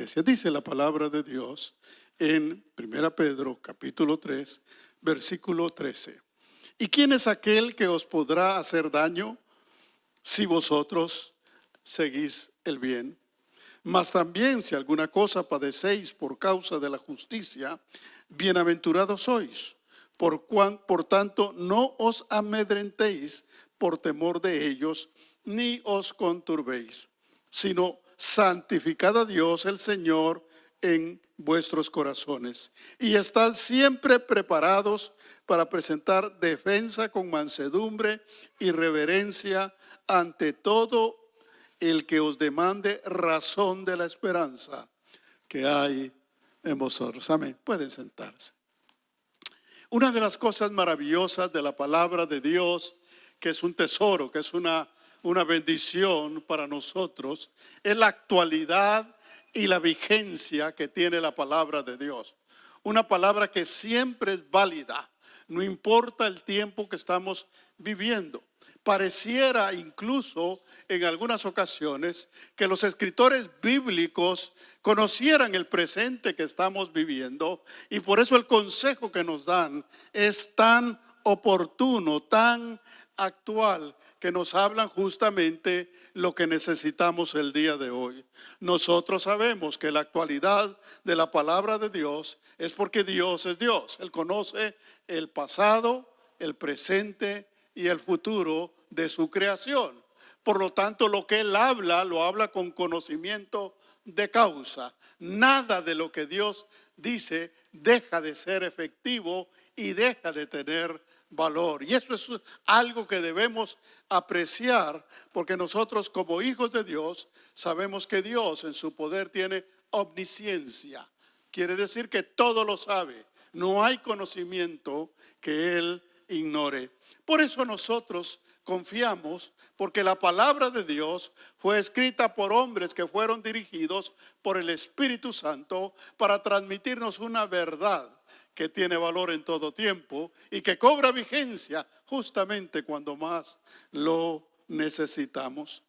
Dice la palabra de Dios en 1 Pedro capítulo 3, versículo 13. ¿Y quién es aquel que os podrá hacer daño si vosotros seguís el bien? Mas también si alguna cosa padecéis por causa de la justicia, bienaventurados sois. Por tanto, no os amedrentéis por temor de ellos, ni os conturbéis, sino santificad a Dios el Señor en vuestros corazones, y estad siempre preparados para presentar defensa con mansedumbre y reverencia ante todo el que os demande razón de la esperanza que hay en vosotros. Amén. Pueden sentarse. Una de las cosas maravillosas de la palabra de Dios, que es un tesoro, que es una bendición para nosotros, es la actualidad y la vigencia que tiene la palabra de Dios. Una palabra que siempre es válida, no importa el tiempo que estamos viviendo. Pareciera incluso en algunas ocasiones que los escritores bíblicos conocieran el presente que estamos viviendo, y por eso el consejo que nos dan es tan oportuno, tan actual, que nos hablan justamente lo que necesitamos el día de hoy. Nosotros sabemos que la actualidad de la palabra de Dios es porque Dios es Dios. Él conoce el pasado, el presente y el futuro de su creación. Por lo tanto, lo que Él habla, lo habla con conocimiento de causa. Nada de lo que Dios dice deja de ser efectivo y deja de tener valor. Y eso es algo que debemos apreciar, porque nosotros como hijos de Dios sabemos que Dios en su poder tiene omnisciencia. Quiere decir que todo lo sabe. No hay conocimiento que Él ignore. Por eso nosotros confiamos, porque la palabra de Dios fue escrita por hombres que fueron dirigidos por el Espíritu Santo para transmitirnos una verdad que tiene valor en todo tiempo y que cobra vigencia justamente cuando más lo necesitamos.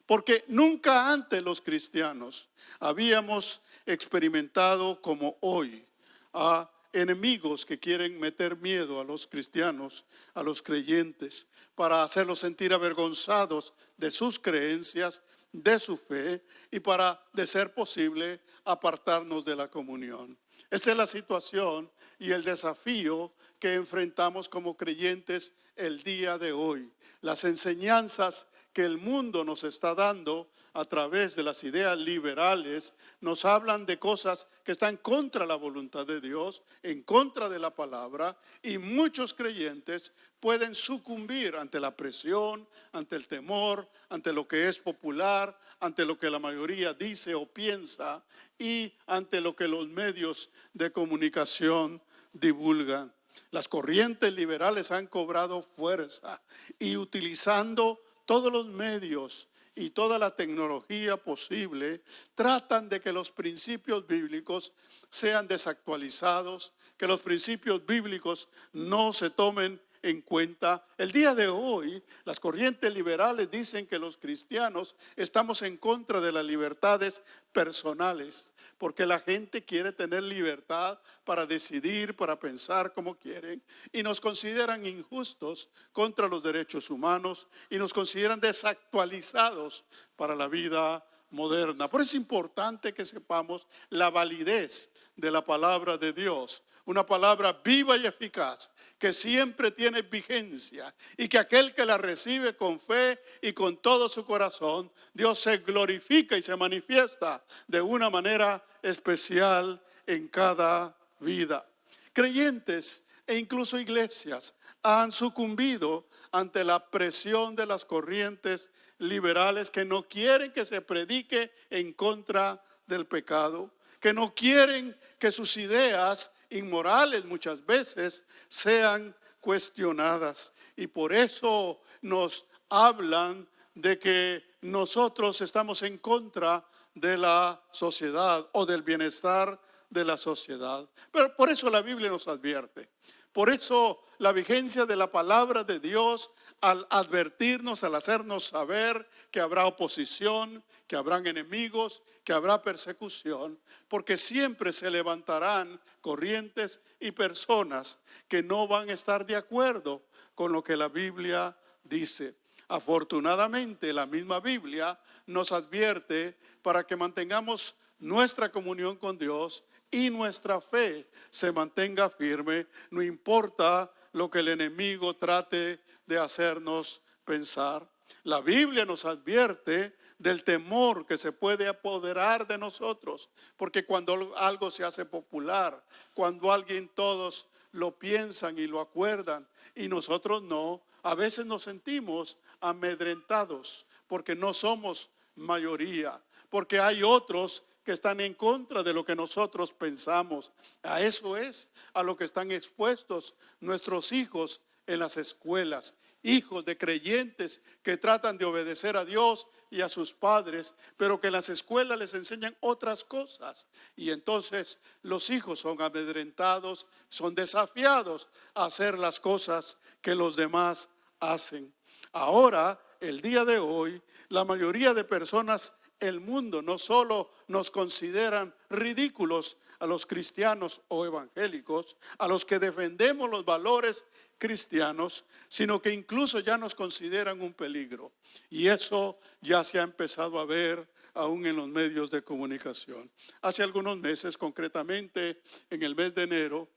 Porque nunca antes los cristianos habíamos experimentado como hoy a enemigos que quieren meter miedo a los cristianos, a los creyentes, para hacerlos sentir avergonzados de sus creencias, de su fe, y para, de ser posible, apartarnos de la comunión. Esa es la situación y el desafío que enfrentamos como creyentes el día de hoy. Las enseñanzas que el mundo nos está dando a través de las ideas liberales nos hablan de cosas que están contra la voluntad de Dios, en contra de la palabra, y muchos creyentes pueden sucumbir ante la presión, ante el temor, ante lo que es popular, ante lo que la mayoría dice o piensa y ante lo que los medios de comunicación divulgan. Las corrientes liberales han cobrado fuerza y utilizando todos los medios y toda la tecnología posible, tratan de que los principios bíblicos sean desactualizados, que los principios bíblicos no se tomen en cuenta. El día de hoy, las corrientes liberales dicen que los cristianos estamos en contra de las libertades personales, porque la gente quiere tener libertad para decidir, para pensar como quieren, y nos consideran injustos contra los derechos humanos y nos consideran desactualizados para la vida moderna. Por eso es importante que sepamos la validez de la palabra de Dios. Una palabra viva y eficaz que siempre tiene vigencia y que aquel que la recibe con fe y con todo su corazón, Dios se glorifica y se manifiesta de una manera especial en cada vida. Creyentes e incluso iglesias han sucumbido ante la presión de las corrientes liberales que no quieren que se predique en contra del pecado, que no quieren que sus ideas inmorales muchas veces sean cuestionadas, y por eso nos hablan de que nosotros estamos en contra de la sociedad o del bienestar de la sociedad. Pero por eso la Biblia nos advierte. Por eso la vigencia de la palabra de Dios al advertirnos, al hacernos saber que habrá oposición, que habrán enemigos, que habrá persecución, porque siempre se levantarán corrientes y personas que no van a estar de acuerdo con lo que la Biblia dice. Afortunadamente, la misma Biblia nos advierte para que mantengamos nuestra comunión con Dios y nuestra fe se mantenga firme, no importa lo que el enemigo trate de hacernos pensar. La Biblia nos advierte del temor que se puede apoderar de nosotros, porque cuando algo se hace popular, cuando alguien todos lo piensan y lo acuerdan y nosotros no, a veces nos sentimos amedrentados porque no somos mayoría, porque hay otros que están en contra de lo que nosotros pensamos. A eso es a lo que están expuestos nuestros hijos en las escuelas. Hijos de creyentes que tratan de obedecer a Dios y a sus padres, pero que en las escuelas les enseñan otras cosas. Y entonces los hijos son amedrentados, son desafiados a hacer las cosas que los demás hacen. Ahora, el día de hoy, la mayoría de personas, el mundo, no solo nos consideran ridículos a los cristianos o evangélicos, a los que defendemos los valores cristianos, sino que incluso ya nos consideran un peligro. Y eso ya se ha empezado a ver aún en los medios de comunicación. Hace algunos meses, concretamente en el mes de enero,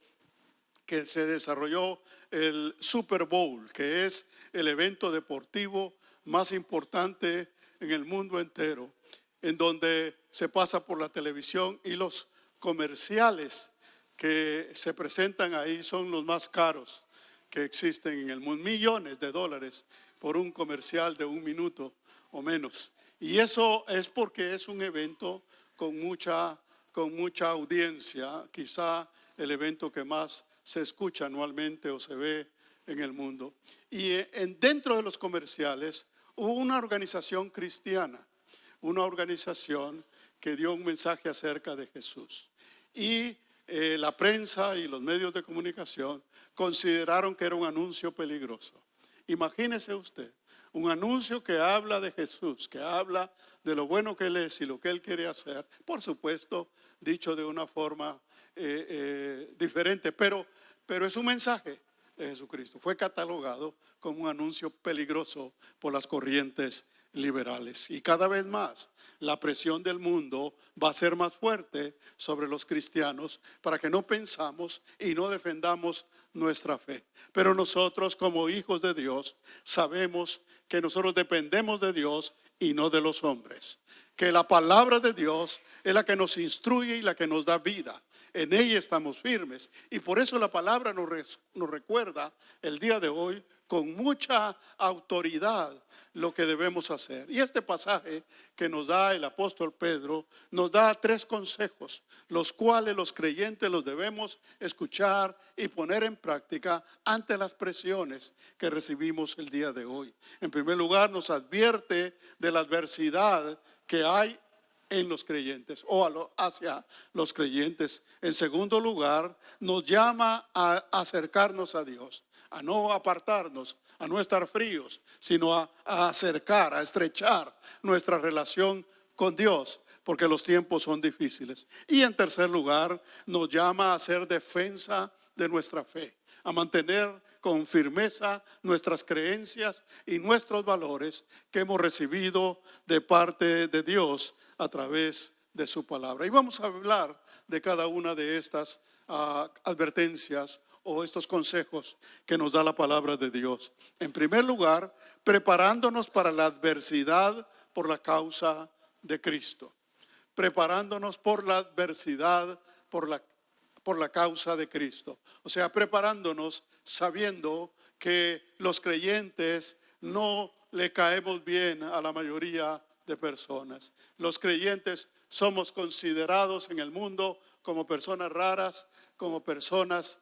que se desarrolló el Super Bowl, que es el evento deportivo más importante en el mundo entero, en donde se pasa por la televisión y los comerciales que se presentan ahí son los más caros que existen en el mundo, millones de dólares por un comercial de 1 minuto o menos. Y eso es porque es un evento con mucha audiencia, quizá el evento que más se escucha anualmente o se ve en el mundo. Y dentro de los comerciales hubo una organización cristiana, una organización que dio un mensaje acerca de Jesús. Y la prensa y los medios de comunicación consideraron que era un anuncio peligroso. Imagínese usted, un anuncio que habla de Jesús, que habla de lo bueno que Él es y lo que Él quiere hacer, por supuesto, dicho de una forma diferente, pero es un mensaje de Jesucristo. Fue catalogado como un anuncio peligroso por las corrientes liberales. Y cada vez más la presión del mundo va a ser más fuerte sobre los cristianos para que no pensamos y no defendamos nuestra fe. Pero nosotros, como hijos de Dios, sabemos que nosotros dependemos de Dios y no de los hombres. Que la palabra de Dios es la que nos instruye y la que nos da vida. En ella estamos firmes. Y por eso la palabra nos recuerda el día de hoy con mucha autoridad lo que debemos hacer. Y este pasaje que nos da el apóstol Pedro nos da 3 consejos, los cuales los creyentes los debemos escuchar y poner en práctica ante las presiones que recibimos el día de hoy. En primer lugar, nos advierte de la adversidad que hay en los creyentes o hacia los creyentes. En segundo lugar, nos llama a acercarnos a Dios, a no apartarnos, a no estar fríos, sino a acercar, a estrechar nuestra relación con Dios, porque los tiempos son difíciles. Y en tercer lugar, nos llama a hacer defensa de nuestra fe, a mantener con firmeza nuestras creencias y nuestros valores que hemos recibido de parte de Dios a través de su palabra. Y vamos a hablar de cada una de estas advertencias o estos consejos que nos da la palabra de Dios. En primer lugar, preparándonos para la adversidad por la causa de Cristo. Preparándonos por la adversidad por la causa de Cristo. O sea, preparándonos sabiendo que los creyentes no le caemos bien a la mayoría de personas. Los creyentes somos considerados en el mundo como personas raras, como personas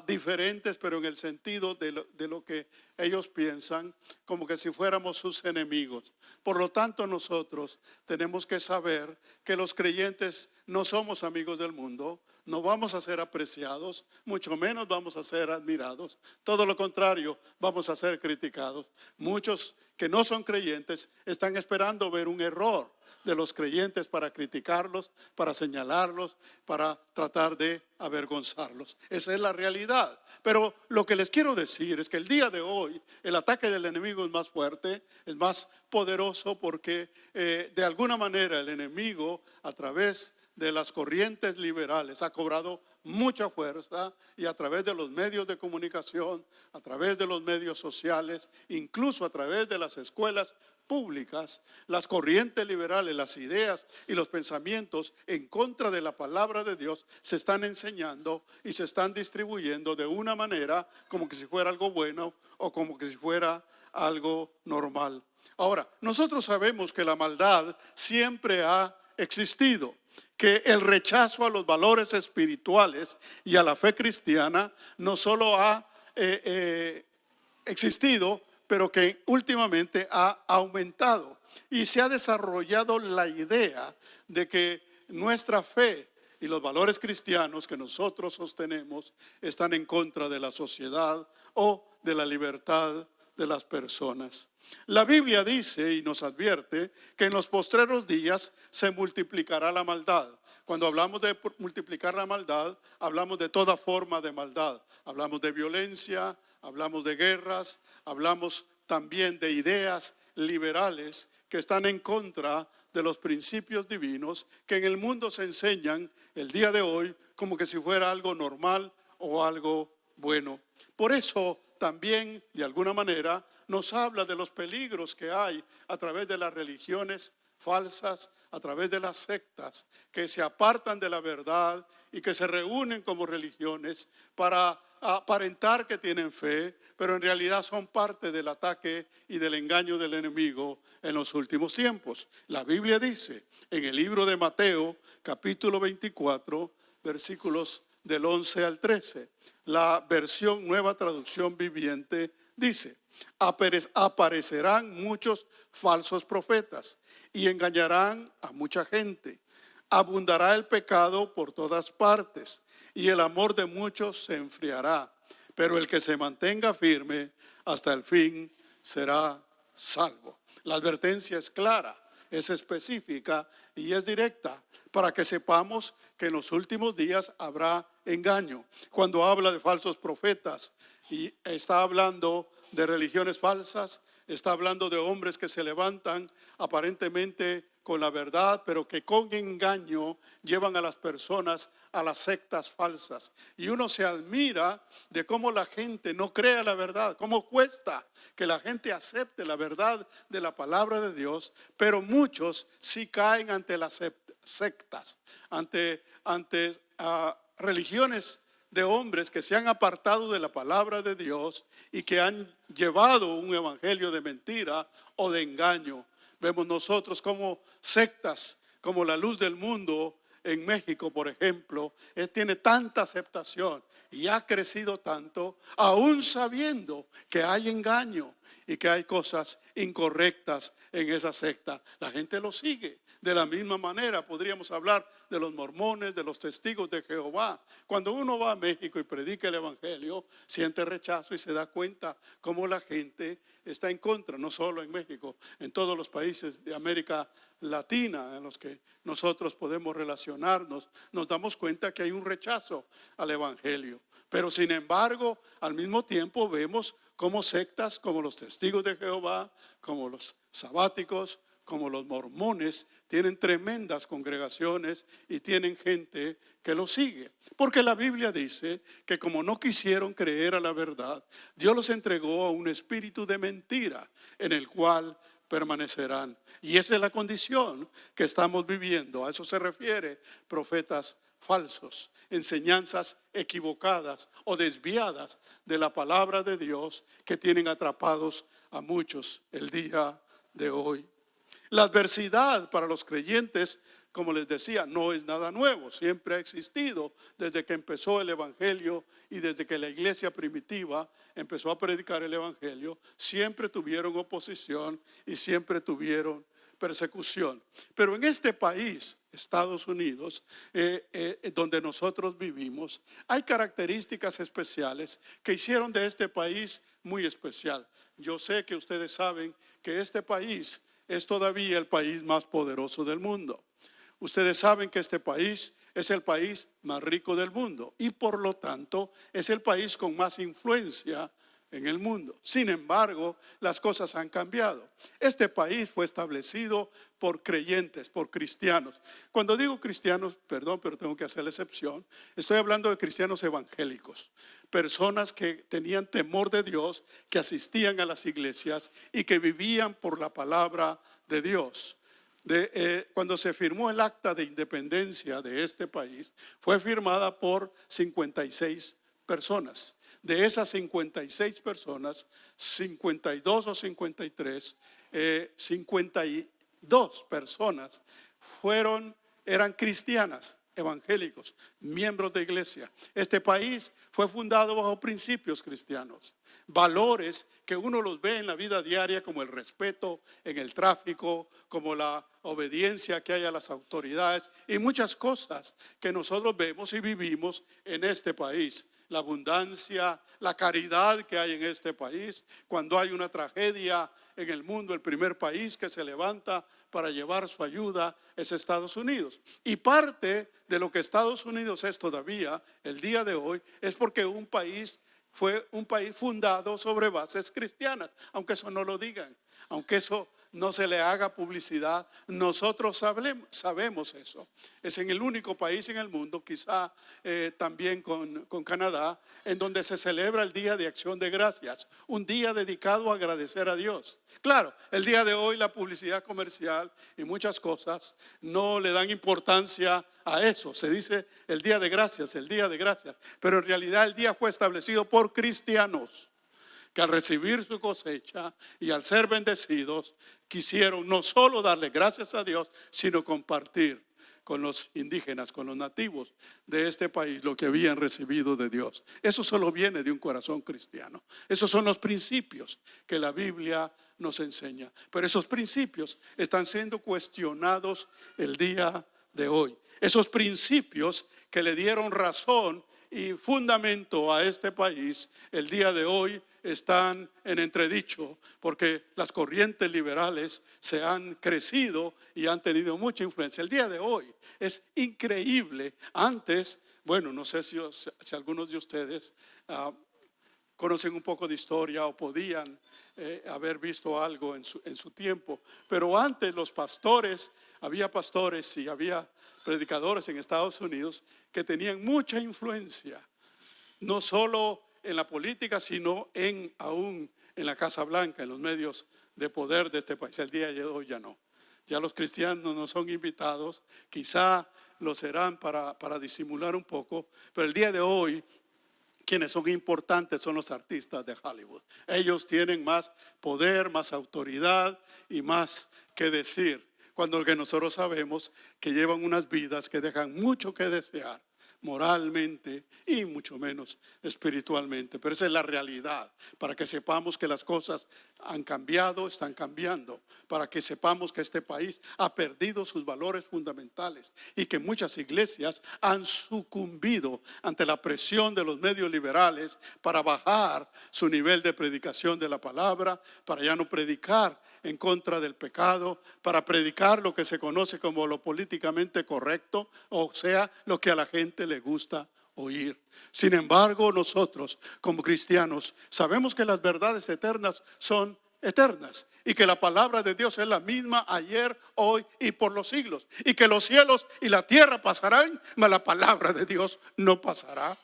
diferentes, pero en el sentido de lo que ellos piensan como que si fuéramos sus enemigos. Por lo tanto, nosotros tenemos que saber que los creyentes no somos amigos del mundo, no vamos a ser apreciados, mucho menos vamos a ser admirados. Todo lo contrario, vamos a ser criticados. Muchos que no son creyentes están esperando ver un error de los creyentes para criticarlos, para señalarlos, para tratar de avergonzarlos. Esa es la realidad. Pero lo que les quiero decir es que el día de hoy el ataque del enemigo es más fuerte, es más poderoso, porque de alguna manera el enemigo, a través de las corrientes liberales, ha cobrado mucha fuerza, y a través de los medios de comunicación, a través de los medios sociales, incluso a través de las escuelas públicas, las corrientes liberales, las ideas y los pensamientos en contra de la palabra de Dios se están enseñando y se están distribuyendo de una manera como que si fuera algo bueno o como que si fuera algo normal. Ahora, nosotros sabemos que la maldad siempre ha existido, que el rechazo a los valores espirituales y a la fe cristiana no solo ha existido, pero que últimamente ha aumentado, y se ha desarrollado la idea de que nuestra fe y los valores cristianos que nosotros sostenemos están en contra de la sociedad o de la libertad de las personas. La Biblia dice y nos advierte que en los postreros días se multiplicará la maldad. Cuando hablamos de multiplicar la maldad, hablamos de toda forma de maldad. Hablamos de violencia, hablamos de guerras, hablamos también de ideas liberales que están en contra de los principios divinos que en el mundo se enseñan el día de hoy como que si fuera algo normal o algo bueno. Por eso también, de alguna manera, nos habla de los peligros que hay a través de las religiones falsas, a través de las sectas que se apartan de la verdad y que se reúnen como religiones para aparentar que tienen fe, pero en realidad son parte del ataque y del engaño del enemigo en los últimos tiempos. La Biblia dice en el libro de Mateo, capítulo 24, versículos del 11 al 13, la versión Nueva Traducción Viviente dice: aparecerán muchos falsos profetas y engañarán a mucha gente. Abundará el pecado por todas partes y el amor de muchos se enfriará. Pero el que se mantenga firme hasta el fin será salvo. La advertencia es clara, es específica y es directa, para que sepamos que en los últimos días habrá engaño. Cuando habla de falsos profetas y está hablando de religiones falsas, está hablando de hombres que se levantan aparentemente con la verdad, pero que con engaño llevan a las personas a las sectas falsas. Y uno se admira de cómo la gente no crea la verdad, cómo cuesta que la gente acepte la verdad de la palabra de Dios, pero muchos sí caen ante las sectas, ante religiones de hombres que se han apartado de la palabra de Dios y que han llevado un evangelio de mentira o de engaño. Vemos nosotros como sectas, como la Luz del Mundo en México, por ejemplo, tiene tanta aceptación y ha crecido tanto, aún sabiendo que hay engaño y que hay cosas incorrectas en esa secta. La gente lo sigue. De la misma manera podríamos hablar de los mormones, de los testigos de Jehová. Cuando uno va a México y predica el evangelio, siente rechazo y se da cuenta cómo la gente está en contra, no solo en México, en todos los países de América Latina en los que nosotros podemos relacionarnos, nos damos cuenta que hay un rechazo al evangelio. Pero sin embargo, al mismo tiempo vemos como sectas como los testigos de Jehová, como los sabáticos, como los mormones, tienen tremendas congregaciones y tienen gente que los sigue. Porque la Biblia dice que como no quisieron creer a la verdad, Dios los entregó a un espíritu de mentira en el cual permanecerán. Y esa es la condición que estamos viviendo. A eso se refiere profetas falsos, enseñanzas equivocadas o desviadas de la palabra de Dios que tienen atrapados a muchos el día de hoy. La adversidad para los creyentes, como les decía, no es nada nuevo, siempre ha existido desde que empezó el evangelio y desde que la iglesia primitiva empezó a predicar el evangelio, siempre tuvieron oposición y siempre tuvieron persecución. Pero en este país, Estados Unidos, donde nosotros vivimos, hay características especiales que hicieron de este país muy especial. Yo sé que ustedes saben que este país es todavía el país más poderoso del mundo. Ustedes saben que este país es el país más rico del mundo y por lo tanto es el país con más influencia en el mundo. Sin embargo, las cosas han cambiado. Este país fue establecido por creyentes, por cristianos. Cuando digo cristianos, perdón, pero tengo que hacer la excepción, estoy hablando de cristianos evangélicos, personas que tenían temor de Dios, que asistían a las iglesias y que vivían por la palabra de Dios. Cuando se firmó el acta de independencia de este país, fue firmada por 56 personas. De esas 56 personas, 52 o 53, 52 personas eran cristianas, evangélicos, miembros de iglesia. Este país fue fundado bajo principios cristianos, valores que uno los ve en la vida diaria, como el respeto en el tráfico, como la obediencia que hay a las autoridades y muchas cosas que nosotros vemos y vivimos en este país. La abundancia, la caridad que hay en este país. Cuando hay una tragedia en el mundo, el primer país que se levanta para llevar su ayuda es Estados Unidos. Y parte de lo que Estados Unidos es todavía el día de hoy es porque fue un país fundado sobre bases cristianas, aunque eso no lo digan, aunque eso no se le haga publicidad, nosotros sabemos eso. Es en el único país en el mundo, quizá también con Canadá, en donde se celebra el Día de Acción de Gracias, un día dedicado a agradecer a Dios. Claro, el día de hoy la publicidad comercial y muchas cosas no le dan importancia a eso. Se dice el Día de Gracias, el Día de Gracias, pero en realidad el día fue establecido por cristianos que al recibir su cosecha y al ser bendecidos, quisieron no solo darle gracias a Dios, sino compartir con los indígenas, con los nativos de este país lo que habían recibido de Dios. Eso solo viene de un corazón cristiano. Esos son los principios que la Biblia nos enseña. Pero esos principios están siendo cuestionados el día de hoy. Esos principios que le dieron razón y fundamento a este país, el día de hoy están en entredicho porque las corrientes liberales se han crecido y han tenido mucha influencia. El día de hoy es increíble. Antes, bueno, no sé si algunos de ustedes conocen un poco de historia o podían haber visto algo en su tiempo, pero antes los pastores, había pastores y había predicadores en Estados Unidos que tenían mucha influencia, no solo en la política, sino aún en la Casa Blanca, en los medios de poder de este país. El día de hoy ya no. Ya los cristianos no son invitados, quizá lo serán para disimular un poco, pero el día de hoy quienes son importantes son los artistas de Hollywood. Ellos tienen más poder, más autoridad y más que decir, cuando que nosotros sabemos que llevan unas vidas que dejan mucho que desear moralmente y mucho menos espiritualmente. Pero esa es la realidad, para que sepamos que las cosas han cambiado, están cambiando, para que sepamos que este país ha perdido sus valores fundamentales y que muchas iglesias han sucumbido ante la presión de los medios liberales para bajar su nivel de predicación de la palabra, para ya no predicar en contra del pecado, para predicar lo que se conoce como lo políticamente correcto, o sea, lo que a la gente le gusta oír. Sin embargo, nosotros como cristianos sabemos que las verdades eternas son eternas y que la palabra de Dios es la misma ayer, hoy y por los siglos, y que los cielos y la tierra pasarán, mas la palabra de Dios no pasará,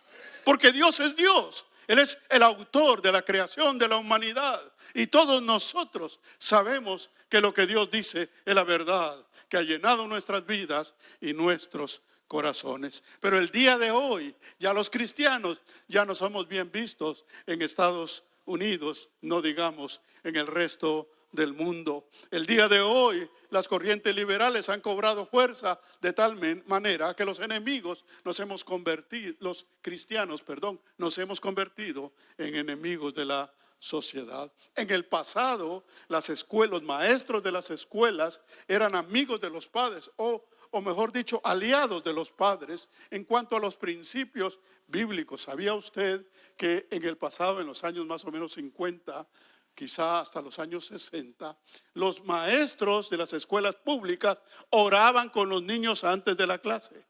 porque Dios es Dios. Él es el autor de la creación de la humanidad y todos nosotros sabemos que lo que Dios dice es la verdad que ha llenado nuestras vidas y nuestros corazones. Pero el día de hoy ya los cristianos ya no somos bien vistos en Estados Unidos, no digamos en el resto del mundo. El día de hoy las corrientes liberales han cobrado fuerza de tal manera que los enemigos nos hemos convertido, los cristianos, perdón, nos hemos convertido en enemigos de la sociedad. En el pasado, los maestros de las escuelas eran amigos de los padres o mejor dicho, aliados de los padres en cuanto a los principios bíblicos. ¿Sabía usted que en el pasado, en los años más o menos 50, quizá hasta los años 60, los maestros de las escuelas públicas oraban con los niños antes de la clase?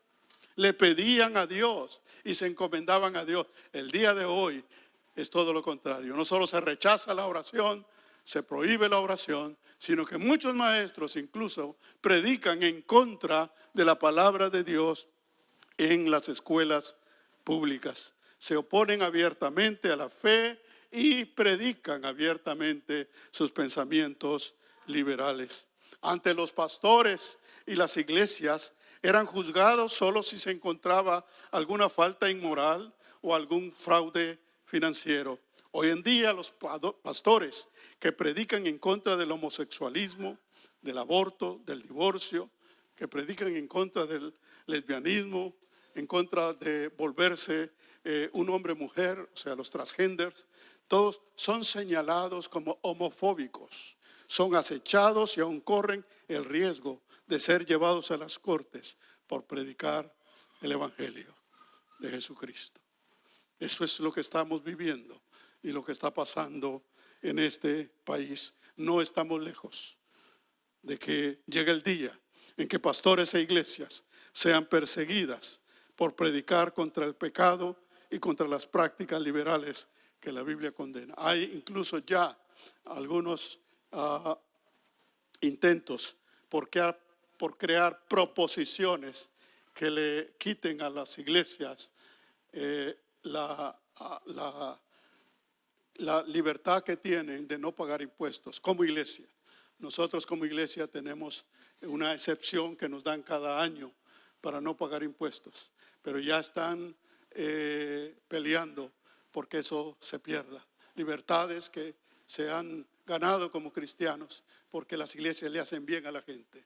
Le pedían a Dios y se encomendaban a Dios. El día de hoy es todo lo contrario. No solo se rechaza la oración, se prohíbe la oración, sino que muchos maestros incluso predican en contra de la palabra de Dios en las escuelas públicas. Se oponen abiertamente a la fe y predican abiertamente sus pensamientos liberales. Ante los pastores y las iglesias eran juzgados solo si se encontraba alguna falta inmoral o algún fraude financiero. Hoy en día los pastores que predican en contra del homosexualismo, del aborto, del divorcio, que predican en contra del lesbianismo, en contra de volverse un hombre-mujer, o sea, los transgenders, todos son señalados como homofóbicos, son acechados y aún corren el riesgo de ser llevados a las cortes por predicar el evangelio de Jesucristo. Eso es lo que estamos viviendo y lo que está pasando en este país. No estamos lejos de que llegue el día en que pastores e iglesias sean perseguidas por predicar contra el pecado y contra las prácticas liberales que la Biblia condena. Hay incluso ya algunos intentos por crear proposiciones que le quiten a las iglesias la libertad que tienen de no pagar impuestos como iglesia. Nosotros como iglesia tenemos una excepción que nos dan cada año para no pagar impuestos, pero ya están peleando porque eso se pierda. Libertades que se han ganado como cristianos porque las iglesias le hacen bien a la gente,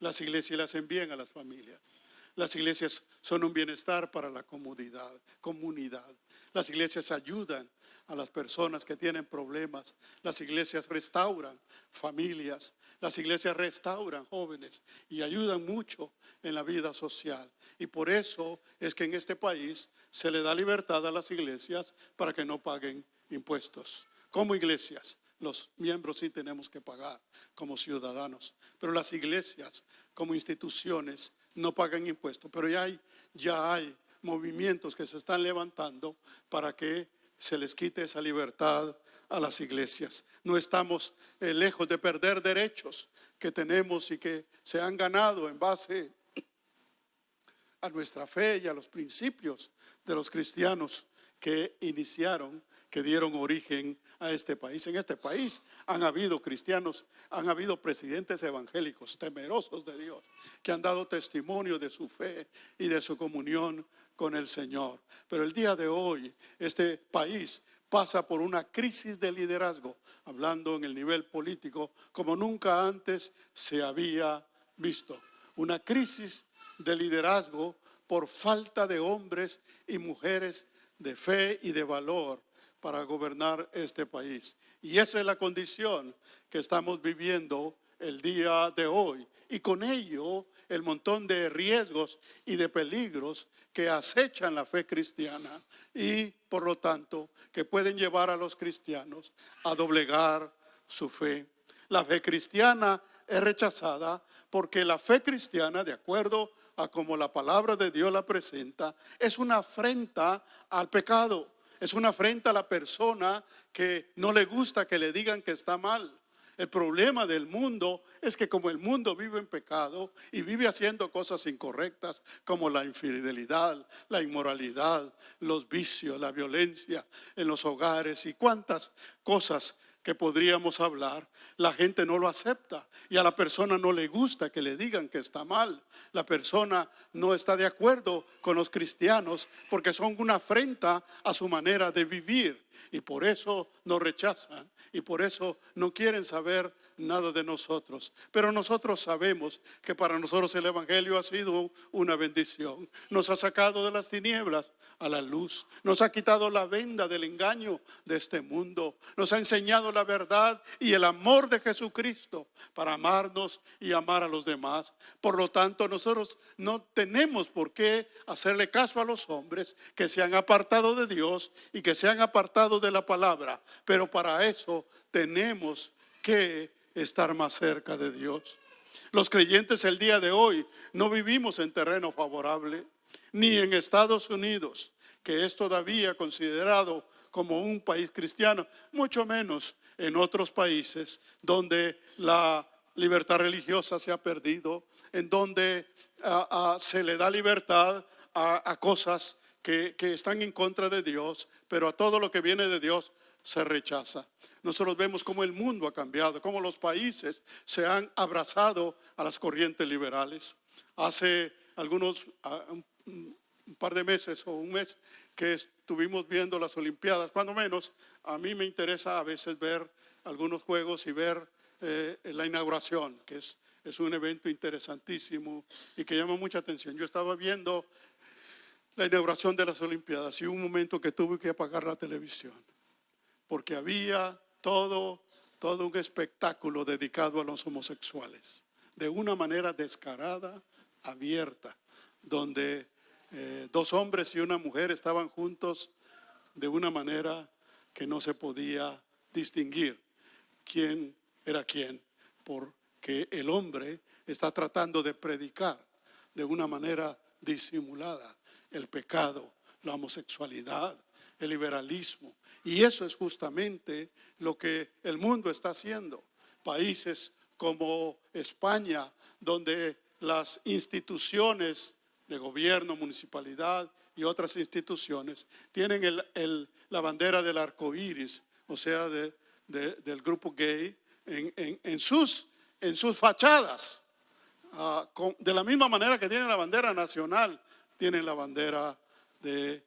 las iglesias le hacen bien a las familias. Las iglesias son un bienestar para la comunidad. Las iglesias ayudan a las personas que tienen problemas. Las iglesias restauran familias. Las iglesias restauran jóvenes y ayudan mucho en la vida social. Y por eso es que en este país se le da libertad a las iglesias para que no paguen impuestos. Como iglesias, los miembros sí tenemos que pagar como ciudadanos, pero las iglesias como instituciones no pagan impuestos. Pero ya hay movimientos que se están levantando para que se les quite esa libertad a las iglesias. No estamos lejos de perder derechos que tenemos y que se han ganado en base a nuestra fe y a los principios de los cristianos que iniciaron, que dieron origen a este país. En este país han habido cristianos, han habido presidentes evangélicos temerosos de Dios, que han dado testimonio de su fe y de su comunión con el Señor. Pero el día de hoy, este país pasa por una crisis de liderazgo, hablando en el nivel político, como nunca antes se había visto. Una crisis de liderazgo por falta de hombres y mujeres de fe y de valor para gobernar este país. Y esa es la condición que estamos viviendo el día de hoy. Y con ello el montón de riesgos y de peligros que acechan la fe cristiana y por lo tanto que pueden llevar a los cristianos a doblegar su fe. La fe cristiana es rechazada porque la fe cristiana, de acuerdo a como la palabra de Dios la presenta, es una afrenta al pecado, es una afrenta a la persona que no le gusta que le digan que está mal. El problema del mundo es que como el mundo vive en pecado y vive haciendo cosas incorrectas como la infidelidad, la inmoralidad, los vicios, la violencia en los hogares y cuantas cosas que podríamos hablar, la gente no lo acepta y a la persona no le gusta que le digan que está mal. La persona no está de acuerdo con los cristianos porque son una afrenta a su manera de vivir y por eso nos rechazan y por eso no quieren saber nada de nosotros. Pero nosotros sabemos que para nosotros el evangelio ha sido una bendición. Nos ha sacado de las tinieblas a la luz, nos ha quitado la venda del engaño de este mundo, nos ha enseñado la verdad y el amor de Jesucristo para amarnos y amar a los demás. Por lo tanto, nosotros no tenemos por qué hacerle caso a los hombres que se han apartado de Dios y que se han apartado de la palabra, pero para eso tenemos que estar más cerca de Dios. Los creyentes el día de hoy no vivimos en terreno favorable, ni en Estados Unidos, que es todavía considerado como un país cristiano, mucho menos en otros países donde la libertad religiosa se ha perdido, en donde se le da libertad a cosas que están en contra de Dios, pero a todo lo que viene de Dios se rechaza. Nosotros vemos cómo el mundo ha cambiado, cómo los países se han abrazado a las corrientes liberales. Hace un par de meses o un mes que estuvimos viendo las Olimpiadas, cuando menos a mí me interesa a veces ver algunos juegos y ver la inauguración, que es un evento interesantísimo y que llama mucha atención. Yo estaba viendo la inauguración de las Olimpiadas y hubo un momento que tuve que apagar la televisión porque había todo un espectáculo dedicado a los homosexuales, de una manera descarada, abierta, donde dos hombres y una mujer estaban juntos de una manera que no se podía distinguir quién era quién, porque el hombre está tratando de predicar de una manera disimulada el pecado, la homosexualidad, el liberalismo. Y eso es justamente lo que el mundo está haciendo. Países como España, donde las instituciones de gobierno, municipalidad y otras instituciones tienen la bandera del arco iris, o sea, del grupo gay, en sus fachadas. De la misma manera que tienen la bandera nacional, tienen la bandera de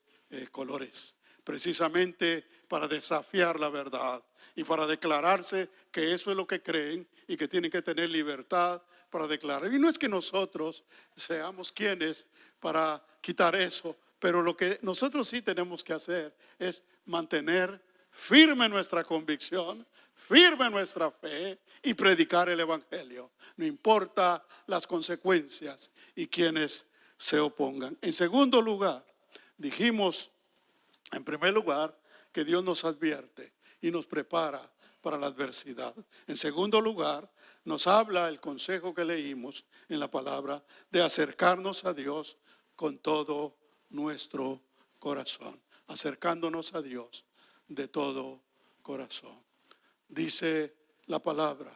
colores, precisamente para desafiar la verdad y para declararse que eso es lo que creen y que tienen que tener libertad para declarar. Y no es que nosotros seamos quienes para quitar eso, pero lo que nosotros sí tenemos que hacer es mantener firme nuestra convicción, firme nuestra fe y predicar el evangelio, no importa las consecuencias y quienes se opongan. En segundo lugar, dijimos en primer lugar que Dios nos advierte y nos prepara para la adversidad. En segundo lugar, nos habla el consejo que leímos en la palabra de acercarnos a Dios con todo nuestro corazón, acercándonos a Dios de todo corazón. Dice la palabra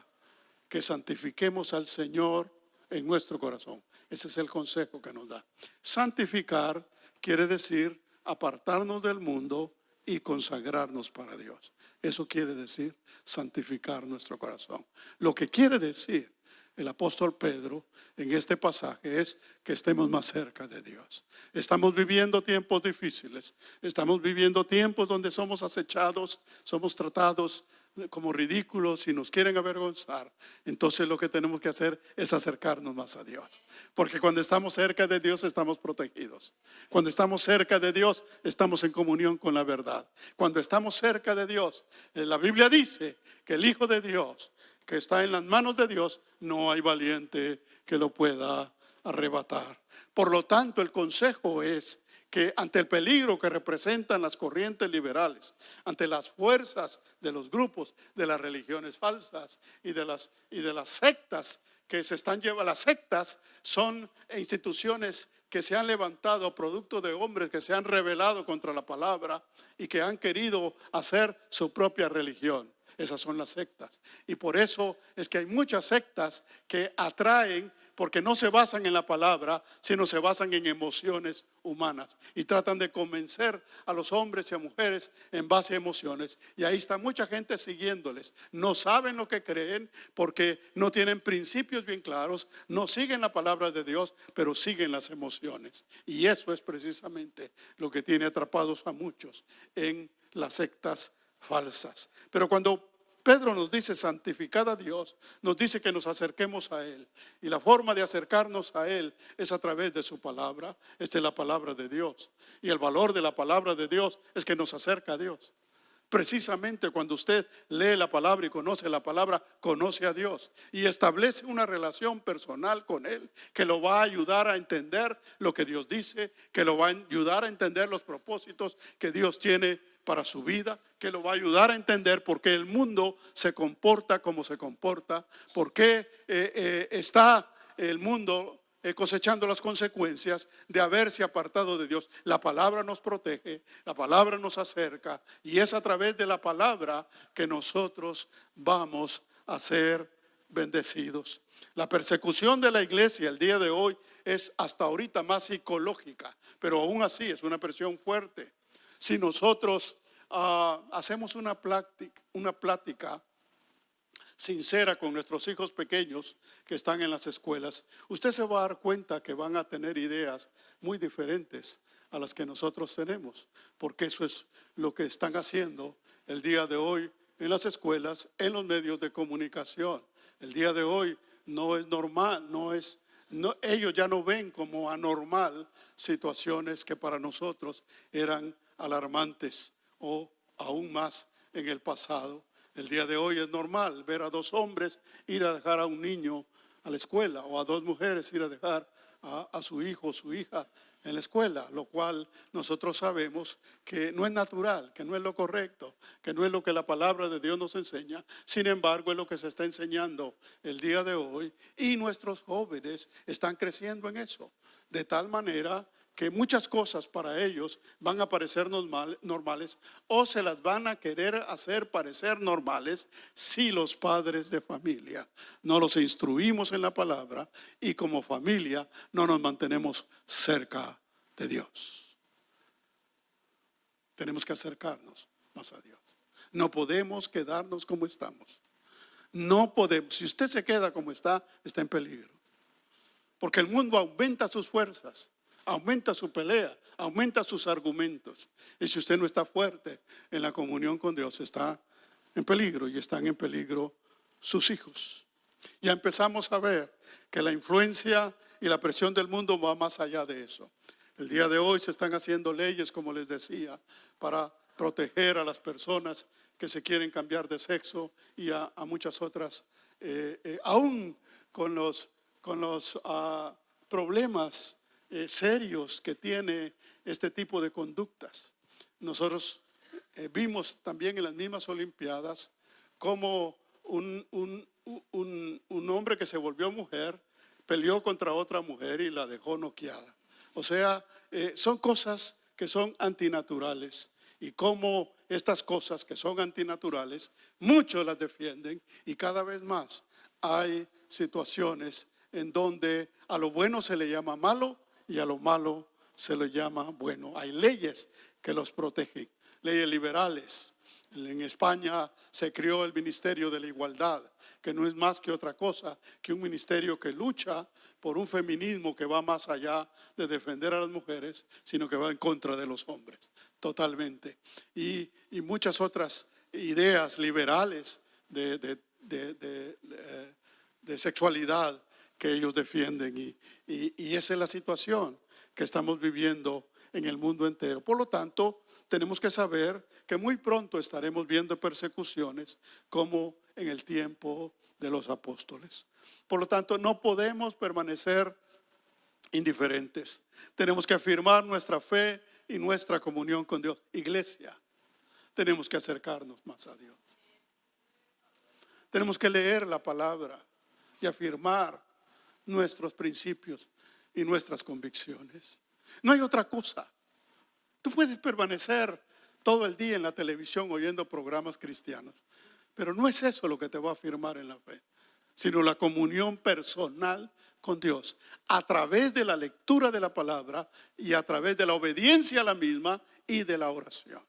que santifiquemos al Señor en nuestro corazón. Ese es el consejo que nos da. Santificar quiere decir apartarnos del mundo y consagrarnos para Dios. Eso quiere decir santificar nuestro corazón. Lo que quiere decir el apóstol Pedro en este pasaje es que estemos más cerca de Dios. Estamos viviendo tiempos difíciles, estamos viviendo tiempos donde somos acechados, somos tratados como ridículos y nos quieren avergonzar. Entonces lo que tenemos que hacer es acercarnos más a Dios, porque cuando estamos cerca de Dios estamos protegidos. Cuando estamos cerca de Dios estamos en comunión con la verdad. Cuando estamos cerca de Dios, la Biblia dice que el Hijo de Dios que está en las manos de Dios, no hay valiente que lo pueda arrebatar. Por lo tanto, el consejo es que ante el peligro que representan las corrientes liberales, ante las fuerzas de los grupos, de las religiones falsas y de las sectas que se están llevando, las sectas son instituciones que se han levantado producto de hombres que se han rebelado contra la palabra y que han querido hacer su propia religión. Esas son las sectas. Y por eso es que hay muchas sectas que atraen porque no se basan en la palabra, sino se basan en emociones humanas y tratan de convencer a los hombres y a mujeres en base a emociones. Y ahí está mucha gente siguiéndoles. No saben lo que creen porque no tienen principios bien claros, no siguen la palabra de Dios, pero siguen las emociones. Y eso es precisamente lo que tiene atrapados a muchos en las sectas falsas. Pero cuando Pedro nos dice santificad a Dios, nos dice que nos acerquemos a Él. Y la forma de acercarnos a Él es a través de su palabra. Esta es la palabra de Dios. Y el valor de la palabra de Dios es que nos acerca a Dios. Precisamente cuando usted lee la palabra y conoce la palabra, conoce a Dios y establece una relación personal con Él que lo va a ayudar a entender lo que Dios dice, que lo va a ayudar a entender los propósitos que Dios tiene para su vida, que lo va a ayudar a entender por qué el mundo se comporta como se comporta, por qué está el mundo cosechando las consecuencias de haberse apartado de Dios. La palabra nos protege, la palabra nos acerca y es a través de la palabra que nosotros vamos a ser bendecidos. La persecución de la iglesia el día de hoy es hasta ahorita más psicológica, pero aún así es una presión fuerte. Si nosotros hacemos una plática sincera con nuestros hijos pequeños que están en las escuelas, usted se va a dar cuenta que van a tener ideas muy diferentes a las que nosotros tenemos, porque eso es lo que están haciendo el día de hoy en las escuelas, en los medios de comunicación. El día de hoy no es normal, ellos ya no ven como anormal situaciones que para nosotros eran alarmantes o aún más en el pasado. El día de hoy es normal ver a dos hombres ir a dejar a un niño a la escuela o a dos mujeres ir a dejar a su hijo o su hija en la escuela, lo cual nosotros sabemos que no es natural, que no es lo correcto, que no es lo que la palabra de Dios nos enseña. Sin embargo, es lo que se está enseñando el día de hoy y nuestros jóvenes están creciendo en eso, de tal manera que muchas cosas para ellos van a parecer normales o se las van a querer hacer parecer normales si los padres de familia no los instruimos en la palabra y como familia no nos mantenemos cerca de Dios. Tenemos que acercarnos más a Dios. No podemos quedarnos como estamos. No podemos. Si usted se queda como está en peligro. Porque el mundo aumenta sus fuerzas, aumenta su pelea, aumenta sus argumentos. Y si usted no está fuerte en la comunión con Dios, está en peligro y están en peligro sus hijos. Ya empezamos a ver que la influencia y la presión del mundo va más allá de eso. El día de hoy se están haciendo leyes, como les decía, para proteger a las personas que se quieren cambiar de sexo y a muchas otras, aún con los problemas serios que tiene este tipo de conductas. Nosotros vimos también en las mismas Olimpiadas como un hombre que se volvió mujer peleó contra otra mujer y la dejó noqueada. O sea, son cosas que son antinaturales y como estas cosas que son antinaturales, muchos las defienden y cada vez más hay situaciones en donde a lo bueno se le llama malo y a lo malo se le llama bueno. Hay leyes que los protegen, leyes liberales. En España se creó el Ministerio de la Igualdad, que no es más que otra cosa que un ministerio que lucha por un feminismo que va más allá de defender a las mujeres, sino que va en contra de los hombres, totalmente. Y muchas otras ideas liberales de sexualidad que ellos defienden y esa es la situación que estamos viviendo en el mundo entero. Por lo tanto, tenemos que saber que muy pronto estaremos viendo persecuciones como en el tiempo de los apóstoles. Por lo tanto, no podemos permanecer indiferentes. Tenemos que afirmar nuestra fe y nuestra comunión con Dios. Iglesia, tenemos que acercarnos más a Dios. Tenemos que leer la palabra y afirmar nuestros principios y nuestras convicciones. No hay otra cosa. Tú puedes permanecer todo el día en la televisión oyendo programas cristianos, pero no es eso lo que te va a afirmar en la fe. sino la comunión personal con Dios, a través de la lectura de la palabra y a través de la obediencia a la misma y de la oración.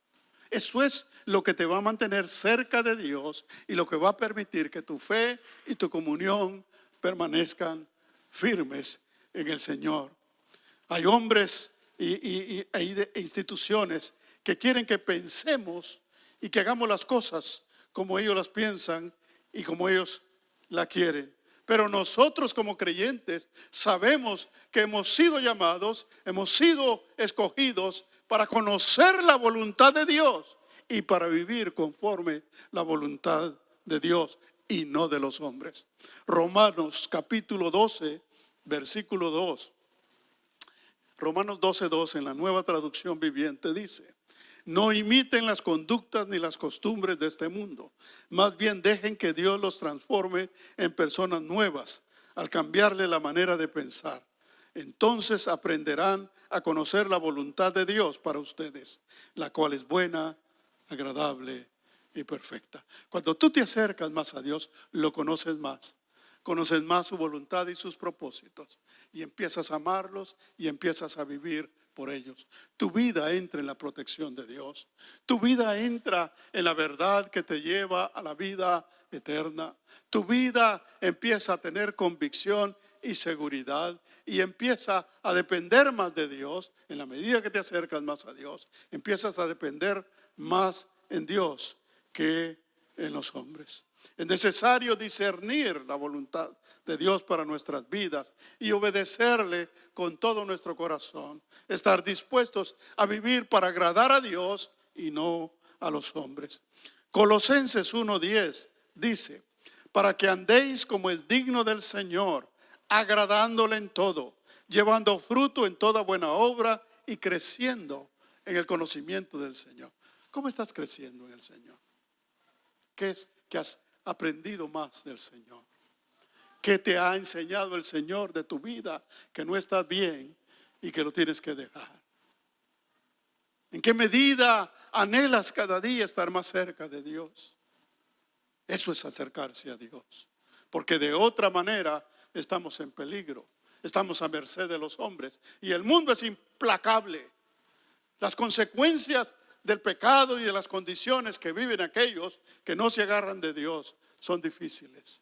Eso es lo que te va a mantener cerca de Dios y lo que va a permitir que tu fe y tu comunión permanezcan firmes en el Señor. Hay hombres e instituciones que quieren que pensemos y que hagamos las cosas como ellos las piensan y como ellos la quieren. Pero nosotros como creyentes sabemos que hemos sido llamados, hemos sido escogidos para conocer la voluntad de Dios y para vivir conforme la voluntad de Dios y no de los hombres. Romanos capítulo 12, versículo 2. Romanos 12:2 en la Nueva Traducción Viviente dice: no imiten las conductas ni las costumbres de este mundo. Más bien dejen que Dios los transforme en personas nuevas al cambiarle la manera de pensar. Entonces aprenderán a conocer la voluntad de Dios para ustedes, la cual es buena, agradable y perfecta. Cuando tú te acercas más a Dios, lo conoces más. Conoces más su voluntad y sus propósitos. Y empiezas a amarlos y empiezas a vivir por ellos. Tu vida entra en la protección de Dios. Tu vida entra en la verdad que te lleva a la vida eterna. Tu vida empieza a tener convicción y seguridad y empieza a depender más de Dios. En la medida que te acercas más a Dios, empiezas a depender más en Dios que en los hombres. Es necesario discernir la voluntad de Dios para nuestras vidas y obedecerle con todo nuestro corazón. Estar dispuestos a vivir para agradar a Dios y no a los hombres. Colosenses 1:10 dice: para que andéis como es digno del Señor, agradándole en todo, llevando fruto en toda buena obra y creciendo en el conocimiento del Señor. ¿Cómo estás creciendo en el Señor? ¿Qué es que has aprendido más del Señor? ¿Qué te ha enseñado el Señor de tu vida que no estás bien y que lo tienes que dejar? ¿En qué medida anhelas cada día estar más cerca de Dios? Eso es acercarse a Dios, porque de otra manera estamos en peligro, estamos a merced de los hombres y el mundo es implacable. Las consecuencias del pecado y de las condiciones que viven aquellos que no se agarran de Dios son difíciles.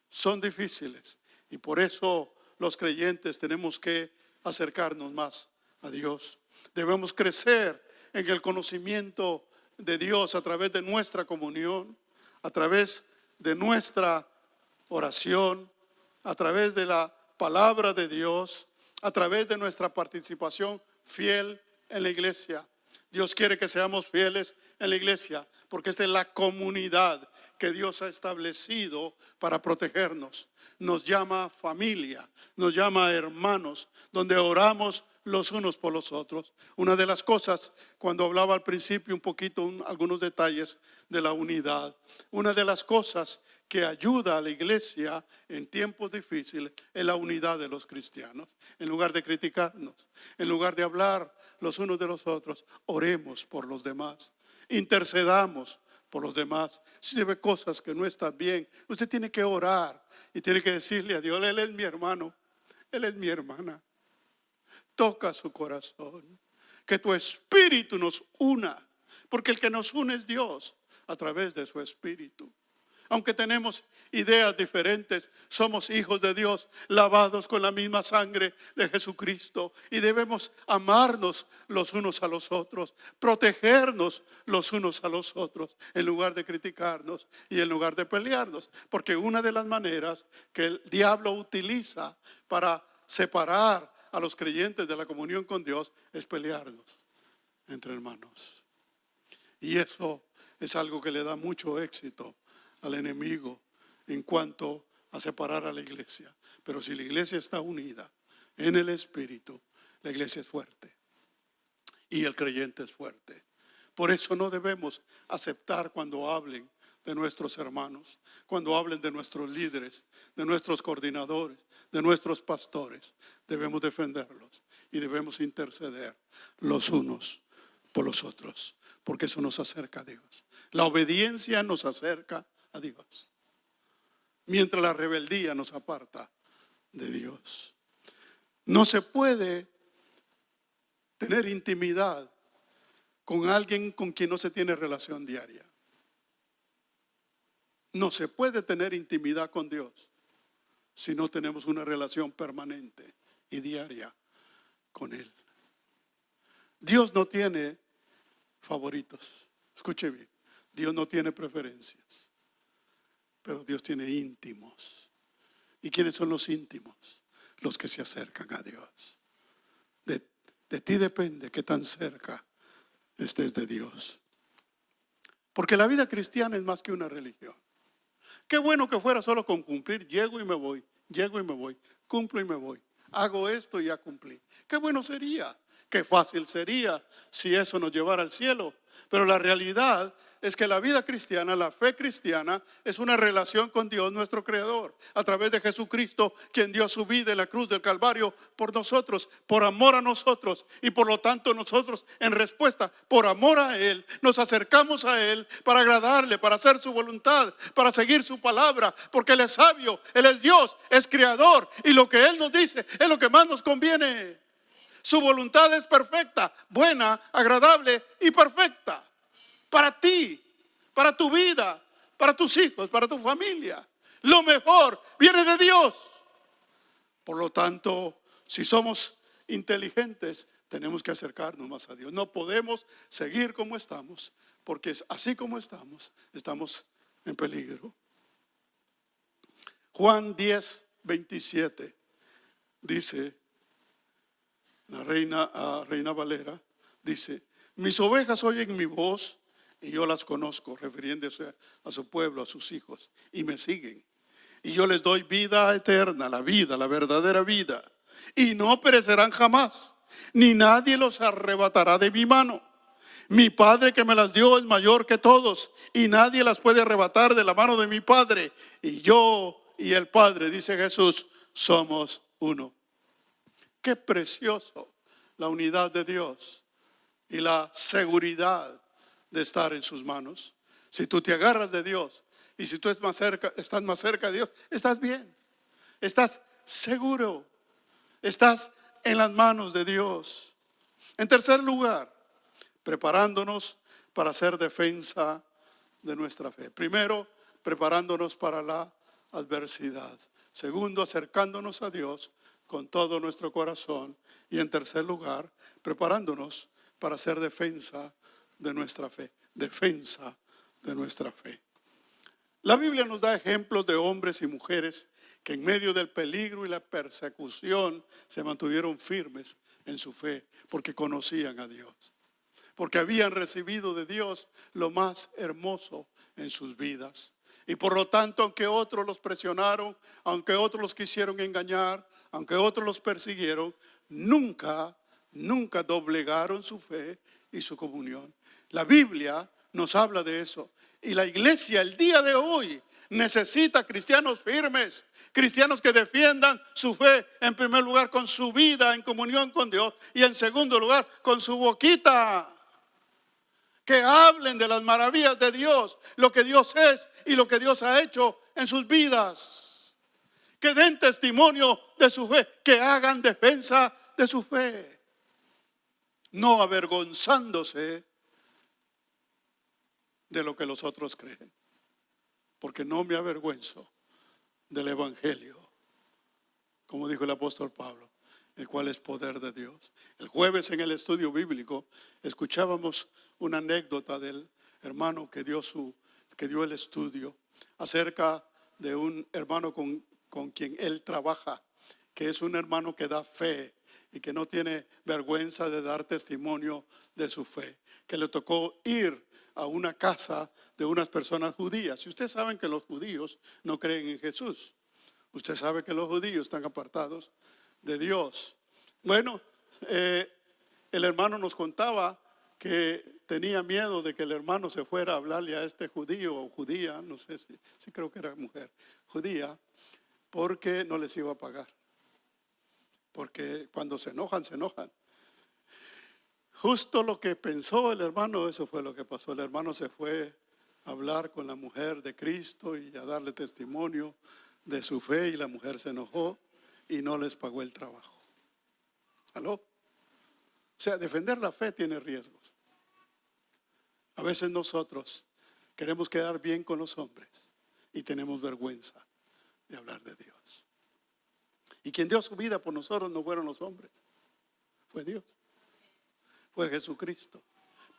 Son difíciles. Y por eso los creyentes tenemos que acercarnos más a Dios. Debemos crecer en el conocimiento de Dios a través de nuestra comunión, a través de nuestra oración, a través de la palabra de Dios, a través de nuestra participación fiel en la iglesia. Dios quiere que seamos fieles en la iglesia, porque esta es la comunidad que Dios ha establecido para protegernos. Nos llama familia, nos llama hermanos, donde oramos los unos por los otros. Una de las cosas, cuando hablaba al principio un poquito, algunos detalles de la unidad, una de las cosas que ayuda a la iglesia en tiempos difíciles es la unidad de los cristianos. En lugar de criticarnos, en lugar de hablar los unos de los otros, oremos por los demás, intercedamos por los demás. Si ve cosas que no están bien, usted tiene que orar y tiene que decirle a Dios: Él es mi hermano, Él es mi hermana. Toca su corazón, que tu espíritu nos una, porque el que nos une es Dios a través de su espíritu. Aunque tenemos ideas diferentes, somos hijos de Dios, lavados con la misma sangre de Jesucristo, y debemos amarnos los unos a los otros, protegernos los unos a los otros, en lugar de criticarnos y en lugar de pelearnos. Porque una de las maneras que el diablo utiliza para separar a los creyentes de la comunión con Dios es pelearnos entre hermanos. Y eso es algo que le da mucho éxito al enemigo en cuanto a separar a la iglesia. Pero si la iglesia está unida en el Espíritu, la iglesia es fuerte y el creyente es fuerte. Por eso no debemos aceptar cuando hablen de nuestros hermanos, cuando hablen de nuestros líderes, de nuestros coordinadores, de nuestros pastores. Debemos defenderlos y debemos interceder los unos por los otros, porque eso nos acerca a Dios. La obediencia nos acerca a Dios. mientras la rebeldía nos aparta de Dios. No se puede tener intimidad con alguien con quien no se tiene relación diaria. No se puede tener intimidad con Dios si no tenemos una relación permanente y diaria con Él. Dios no tiene favoritos. Escuche bien, Dios no tiene preferencias, pero Dios tiene íntimos. ¿Y quiénes son los íntimos? Los que se acercan a Dios. De ti depende qué tan cerca estés de Dios. Porque la vida cristiana es más que una religión. Qué bueno que fuera solo con cumplir, llego y me voy, cumplo y me voy. Hago esto y ya cumplí. Qué bueno sería, qué fácil sería si eso nos llevara al cielo. Pero la realidad es que la vida cristiana, la fe cristiana, es una relación con Dios nuestro Creador, a través de Jesucristo, quien dio su vida en la cruz del Calvario por nosotros, por amor a nosotros. Y por lo tanto nosotros, en respuesta, por amor a Él, nos acercamos a Él para agradarle, para hacer su voluntad, para seguir su palabra, porque Él es sabio, Él es Dios, es creador, y lo que Él nos dice es lo que más nos conviene. Su voluntad es perfecta, buena, agradable y perfecta. Para ti, para tu vida, para tus hijos, para tu familia. Lo mejor viene de Dios. Por lo tanto, si somos inteligentes, tenemos que acercarnos más a Dios. No podemos seguir como estamos, porque así como estamos en peligro. Juan 10:27 dice, la Reina Valera dice: mis ovejas oyen mi voz y yo las conozco, refiriéndose a su pueblo, a sus hijos, y me siguen. Y yo les doy vida eterna, la vida, la verdadera vida, y no perecerán jamás, ni nadie los arrebatará de mi mano. Mi Padre que me las dio es mayor que todos, y nadie las puede arrebatar de la mano de mi Padre. Y yo y el Padre, dice Jesús, somos uno. Qué precioso la unidad de Dios y la seguridad de estar en sus manos. Si tú te agarras de Dios y si tú estás más cerca de Dios, estás bien, estás seguro, estás en las manos de Dios. En tercer lugar, preparándonos para hacer defensa de nuestra fe. Primero, preparándonos para la adversidad. Segundo, acercándonos a Dios con todo nuestro corazón. Y en tercer lugar, preparándonos para hacer defensa de nuestra fe. Defensa de nuestra fe. La Biblia nos da ejemplos de hombres y mujeres que en medio del peligro y la persecución se mantuvieron firmes en su fe porque conocían a Dios, porque habían recibido de Dios lo más hermoso en sus vidas. Y por lo tanto, aunque otros los presionaron, aunque otros los quisieron engañar, aunque otros los persiguieron, nunca doblegaron su fe y su comunión. La Biblia nos habla de eso. Y la iglesia el día de hoy necesita cristianos firmes, cristianos que defiendan su fe en primer lugar con su vida en comunión con Dios y en segundo lugar con su boquita. Que hablen de las maravillas de Dios, lo que Dios es y lo que Dios ha hecho en sus vidas. Que den testimonio de su fe, que hagan defensa de su fe. No avergonzándose de lo que los otros creen. Porque no me avergüenzo del Evangelio, como dijo el apóstol Pablo, el cual es poder de Dios. El jueves en el estudio bíblico escuchábamos una anécdota del hermano que dio el estudio acerca de un hermano con quien él trabaja, que es un hermano que da fe y que no tiene vergüenza de dar testimonio de su fe, que le tocó ir a una casa de unas personas judías. Y ustedes saben que los judíos no creen en Jesús. Usted sabe que los judíos están apartados de Dios. Bueno, el hermano nos contaba que tenía miedo de que el hermano se fuera a hablarle a este judío o judía, no sé si creo que era mujer, judía, porque no les iba a pagar. Porque cuando se enojan, se enojan. Justo lo que pensó el hermano, eso fue lo que pasó. El hermano se fue hablar con la mujer de Cristo y a darle testimonio de su fe, y la mujer se enojó y no les pagó el trabajo. ¿Aló? O sea, defender la fe tiene riesgos. A veces nosotros queremos quedar bien con los hombres y tenemos vergüenza de hablar de Dios. Y quien dio su vida por nosotros no fueron los hombres, fue Dios, fue Jesucristo.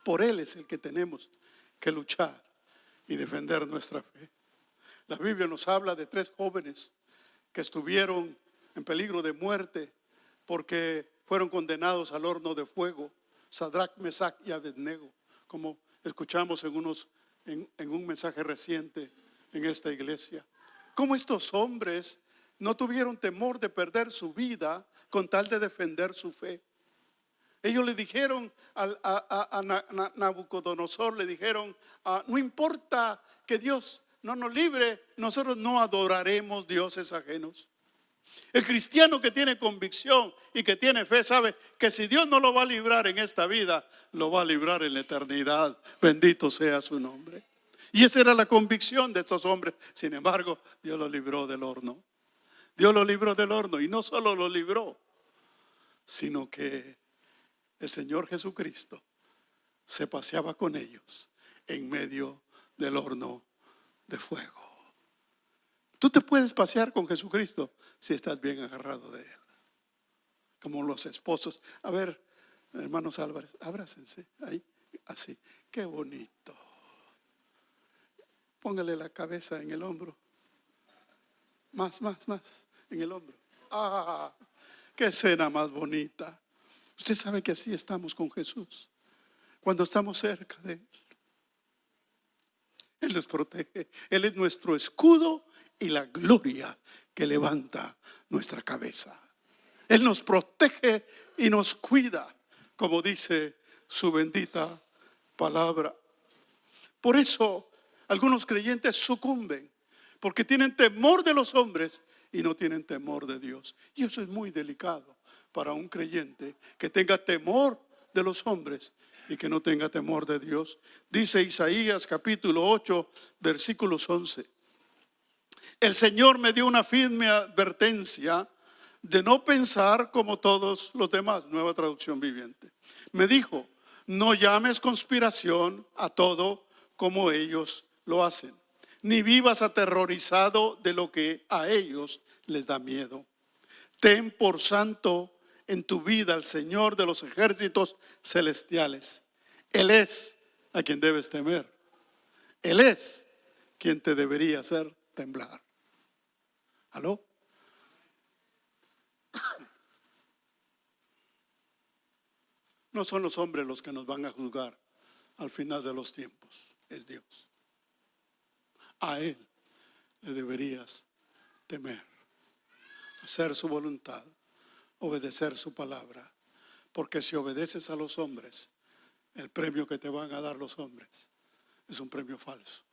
Por Él es el que tenemos que luchar y defender nuestra fe. La Biblia nos habla de 3 jóvenes que estuvieron en peligro de muerte porque fueron condenados al horno de fuego, Sadrach, Mesach y Abednego, como escuchamos en un mensaje reciente en esta iglesia. Cómo estos hombres no tuvieron temor de perder su vida con tal de defender su fe. Ellos le dijeron a Nabucodonosor, le dijeron, no importa que Dios no nos libre, nosotros no adoraremos dioses ajenos. El cristiano que tiene convicción y que tiene fe sabe que si Dios no lo va a librar en esta vida, lo va a librar en la eternidad. Bendito sea su nombre. Y esa era la convicción de estos hombres. Sin embargo, Dios los libró del horno. Dios los libró del horno, y no solo los libró, sino que el Señor Jesucristo se paseaba con ellos en medio del horno de fuego. Tú te puedes pasear con Jesucristo si estás bien agarrado de Él. Como los esposos. A ver, hermanos Álvarez, abrácense ahí, así. Qué bonito. Póngale la cabeza en el hombro. Más, en el hombro. Qué escena más bonita. Usted sabe que así estamos con Jesús. Cuando estamos cerca de Él, Él nos protege. Él es nuestro escudo y la gloria que levanta nuestra cabeza. Él nos protege y nos cuida, como dice su bendita palabra. Por eso algunos creyentes sucumben, porque tienen temor de los hombres y no tienen temor de Dios. Y eso es muy delicado para un creyente, que tenga temor de los hombres y que no tenga temor de Dios. Dice Isaías capítulo 8, versículos 11. El Señor me dio una firme advertencia de no pensar como todos los demás. Nueva traducción viviente. Me dijo, no llames conspiración a todo como ellos lo hacen, ni vivas aterrorizado de lo que a ellos les da miedo. Ten por santo en tu vida al Señor de los ejércitos celestiales. Él es a quien debes temer. Él es quien te debería hacer temblar. ¿Aló? No son los hombres los que nos van a juzgar al final de los tiempos, es Dios. A Él le deberías temer, hacer su voluntad, obedecer su palabra. Porque si obedeces a los hombres, el premio que te van a dar los hombres es un premio falso.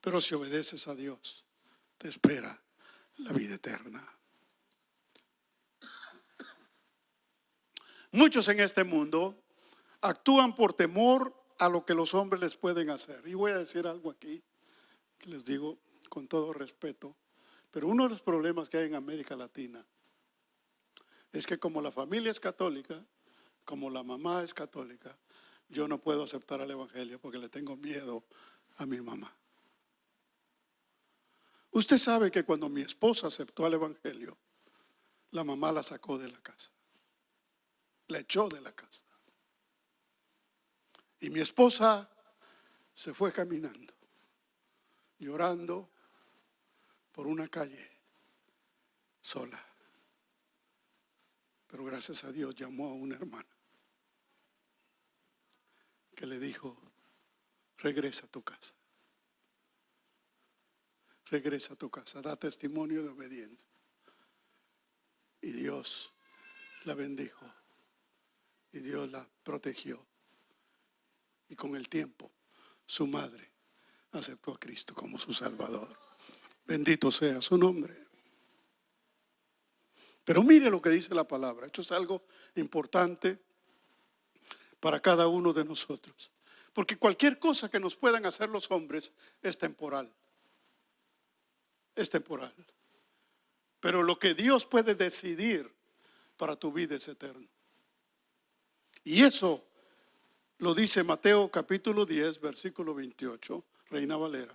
Pero si obedeces a Dios, te espera la vida eterna. Muchos en este mundo actúan por temor a lo que los hombres les pueden hacer. Y voy a decir algo aquí que les digo con todo respeto, pero uno de los problemas que hay en América Latina es que como la familia es católica, como la mamá es católica, yo no puedo aceptar el evangelio porque le tengo miedo a mi mamá. Usted sabe que cuando mi esposa aceptó el evangelio, la mamá la sacó de la casa, la echó de la casa. Y mi esposa se fue caminando, llorando por una calle sola. Pero gracias a Dios llamó a una hermana que le dijo, regresa a tu casa. Regresa a tu casa, da testimonio de obediencia. Y Dios la bendijo y Dios la protegió. Y con el tiempo su madre aceptó a Cristo como su Salvador. Bendito sea su nombre. Pero mire lo que dice la palabra. Esto es algo importante para cada uno de nosotros. Porque cualquier cosa que nos puedan hacer los hombres es temporal. Es temporal. Pero lo que Dios puede decidir para tu vida es eterno. Y eso lo dice Mateo capítulo 10, versículo 28, Reina Valera.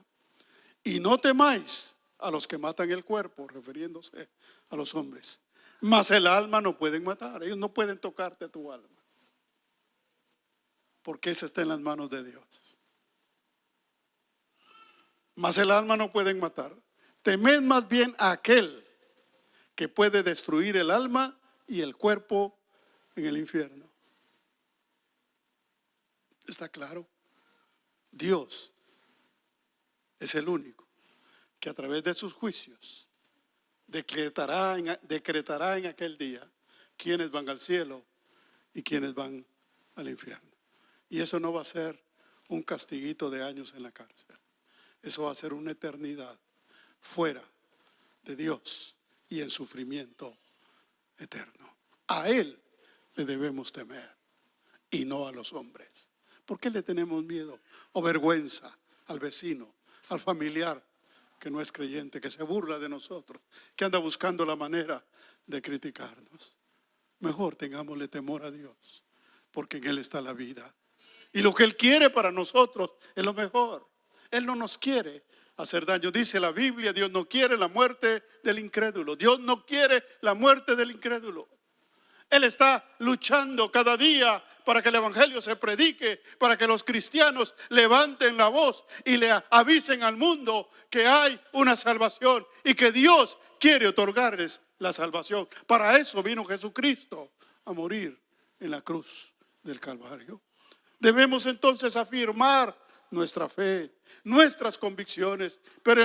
Y no temáis a los que matan el cuerpo, refiriéndose a los hombres, mas el alma no pueden matar. Ellos no pueden tocarte tu alma, porque esa está en las manos de Dios. Mas el alma no pueden matar. Temed más bien a aquel que puede destruir el alma y el cuerpo en el infierno. ¿Está claro? Dios es el único que a través de sus juicios decretará en aquel día quienes van al cielo y quienes van al infierno. Y eso no va a ser un castiguito de años en la cárcel. Eso va a ser una eternidad fuera de Dios y en sufrimiento eterno. A Él le debemos temer y no a los hombres. ¿Por qué le tenemos miedo o vergüenza al vecino, al familiar que no es creyente, que se burla de nosotros, que anda buscando la manera de criticarnos? Mejor tengámosle temor a Dios, porque en Él está la vida. Y lo que Él quiere para nosotros es lo mejor. Él no nos quiere hacer daño. Dice la Biblia, Dios no quiere la muerte del incrédulo. Dios no quiere la muerte del incrédulo. Él está luchando cada día para que el evangelio se predique, para que los cristianos levanten la voz y le avisen al mundo que hay una salvación y que Dios quiere otorgarles la salvación. Para eso vino Jesucristo a morir en la cruz del Calvario. Debemos entonces afirmar nuestra fe, nuestras convicciones, pero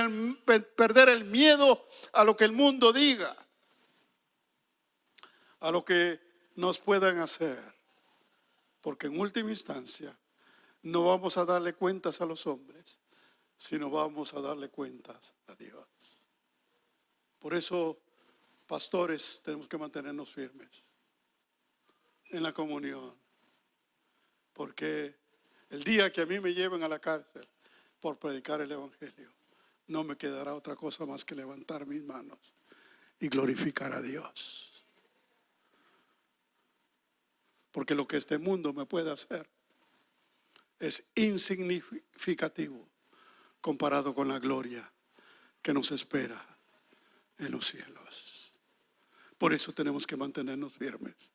perder el miedo a lo que el mundo diga, a lo que nos puedan hacer, porque en última instancia no vamos a darle cuentas a los hombres, sino vamos a darle cuentas a Dios. Por eso, pastores, tenemos que mantenernos firmes en la comunión, porque el día que a mí me lleven a la cárcel por predicar el evangelio, no me quedará otra cosa más que levantar mis manos y glorificar a Dios. Porque lo que este mundo me puede hacer es insignificativo comparado con la gloria que nos espera en los cielos. Por eso tenemos que mantenernos firmes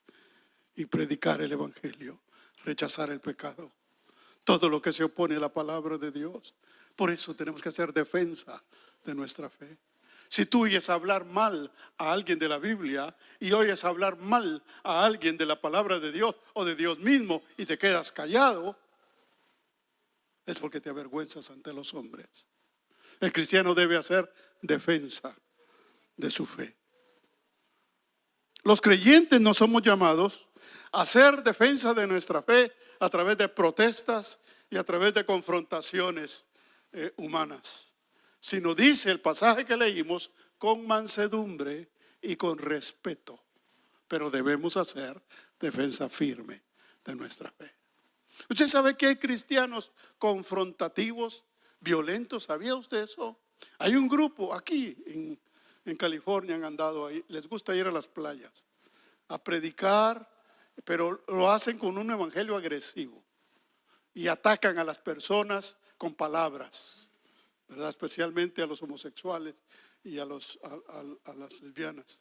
y predicar el evangelio, rechazar el pecado, todo lo que se opone a la palabra de Dios. Por eso tenemos que hacer defensa de nuestra fe. Si tú oyes hablar mal a alguien de la Biblia y oyes hablar mal a alguien de la palabra de Dios o de Dios mismo y te quedas callado, es porque te avergüenzas ante los hombres. El cristiano debe hacer defensa de su fe. Los creyentes no somos llamados a hacer defensa de nuestra fe a través de protestas y a través de confrontaciones humanas, sino, dice el pasaje que leímos, con mansedumbre y con respeto. Pero debemos hacer defensa firme de nuestra fe. Usted sabe que hay cristianos confrontativos, violentos. ¿Sabía usted eso? Hay un grupo aquí en California, han andado ahí, les gusta ir a las playas a predicar, pero lo hacen con un evangelio agresivo y atacan a las personas con palabras, ¿verdad? Especialmente a los homosexuales y a las lesbianas.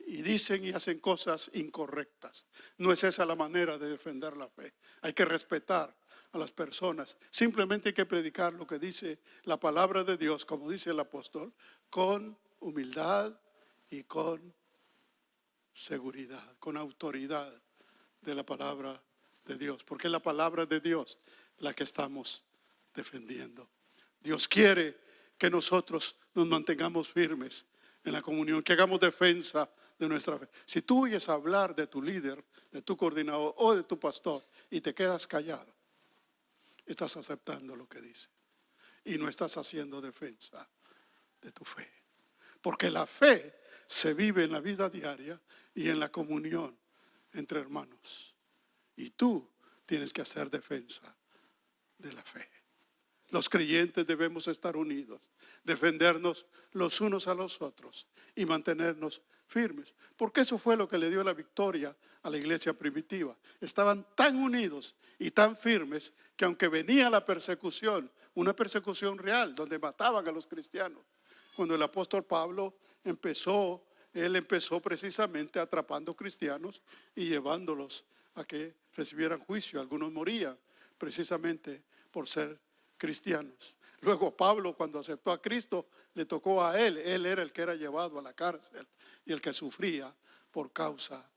Y dicen y hacen cosas incorrectas. No es esa la manera de defender la fe. Hay que respetar a las personas. Simplemente hay que predicar lo que dice la palabra de Dios, como dice el apóstol, con humildad y con seguridad, con autoridad de la palabra de Dios. Porque es la palabra de Dios la que estamos defendiendo. Dios quiere que nosotros nos mantengamos firmes en la comunión, que hagamos defensa de nuestra fe. Si tú oyes hablar de tu líder, de tu coordinador o de tu pastor y te quedas callado, estás aceptando lo que dice y no estás haciendo defensa de tu fe. Porque la fe se vive en la vida diaria y en la comunión entre hermanos. Y tú tienes que hacer defensa de la fe. Los creyentes debemos estar unidos, defendernos los unos a los otros y mantenernos firmes. Porque eso fue lo que le dio la victoria a la iglesia primitiva. Estaban tan unidos y tan firmes que aunque venía la persecución, una persecución real donde mataban a los cristianos. Cuando el apóstol Pablo él empezó precisamente atrapando cristianos y llevándolos a que recibieran juicio. Algunos morían precisamente por ser cristianos. Luego Pablo, cuando aceptó a Cristo, le tocó a él era el que era llevado a la cárcel y el que sufría por causa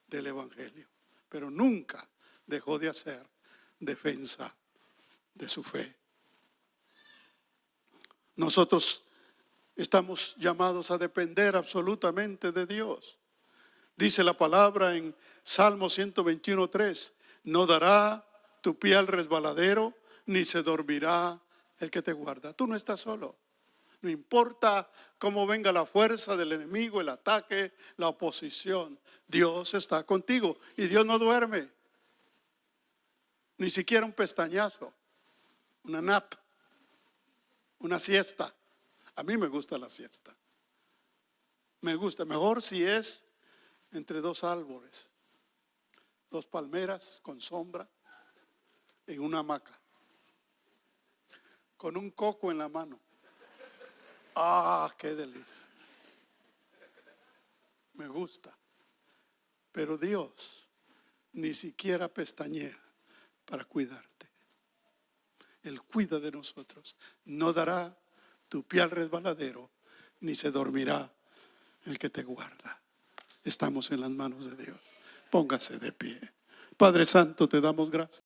del evangelio, pero nunca dejó de hacer defensa de su fe. Nosotros estamos llamados a depender absolutamente de Dios. Dice la palabra en Salmo 121:3, no dará tu pie al resbaladero, ni se dormirá el que te guarda. Tú no estás solo. No importa cómo venga la fuerza del enemigo, el ataque, la oposición. Dios está contigo y Dios no duerme. Ni siquiera un pestañazo, una nap, una siesta. A mí me gusta la siesta. Me gusta, mejor si es entre dos árboles, dos palmeras con sombra, en una hamaca, con un coco en la mano. ¡Ah, qué delicia! Me gusta. Pero Dios ni siquiera pestañea para cuidarte. Él cuida de nosotros. No dará tu pie al resbaladero, ni se dormirá el que te guarda. Estamos en las manos de Dios. Póngase de pie. Padre Santo, te damos gracias.